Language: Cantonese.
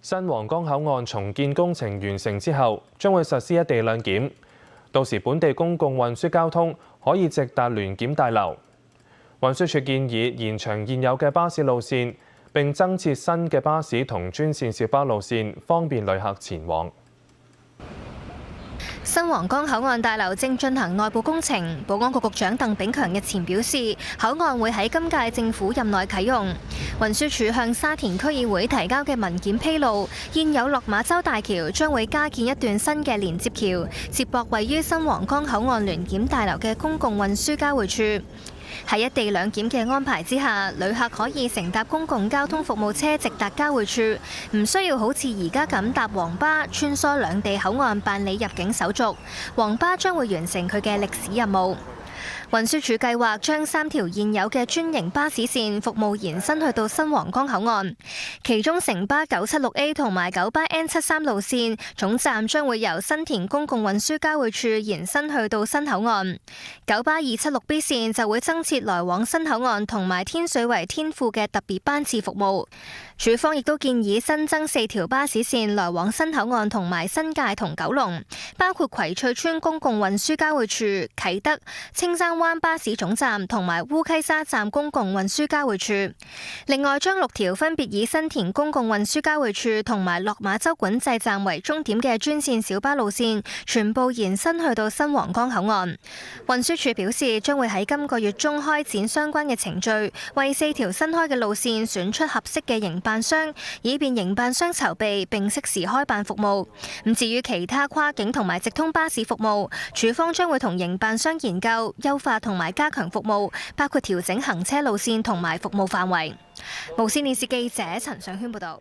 新皇崗口岸重建工程完成之後，將會實施一地兩檢。到時本地公共運輸交通可以直達聯檢大樓。運輸署建議延長現有嘅巴士路線，並增設新嘅巴士同專線小巴路線，方便旅客前往。新皇崗口岸大樓正進行內部工程，保安局局長鄧炳強日前表示，口岸會喺今屆政府任內啟用。運輸署向沙田區議會提交嘅文件披露，現有落馬洲大橋將會加建一段新嘅連接橋，接駁位於新皇崗口岸聯檢大樓嘅公共運輸交匯處。喺一地兩檢嘅安排之下，旅客可以乘搭公共交通服務車直達交匯處，唔需要好似而家咁搭黃巴穿梭兩地口岸辦理入境手續。黃巴將會完成佢嘅歷史任務。運輸署計劃將3條現有嘅專營巴士線服務延伸去到新皇崗口岸，其中城巴 976A 同埋九巴 N73 路線總站將會由新田公共運輸交匯處延伸去到新口岸，九巴 276B 線就會增設來往新口岸同埋天水圍天富嘅特別班次服務。署方亦都建議新增4條巴士線來往新口岸同埋新界同九龍，包括葵翠邨公共運輸交匯處、啟德、青山灣巴士總站同埋烏溪沙站公共運輸交匯處。另外，將6條分別以新田公共運輸交匯處同埋落馬洲管制站為終點嘅專線小巴路線，全部延伸去到新皇崗口岸。運輸署表示，將會喺今個月中開展相關嘅程序，為4條新開嘅路線選出合適嘅營辦商，以便營辦商籌備並適時開辦服務。咁至於其他跨境同埋直通巴士服務，署方將會同營辦商研究優化同埋加強服務，包括調整行車路線同埋服務範圍。無線電視記者陳尚軒報導。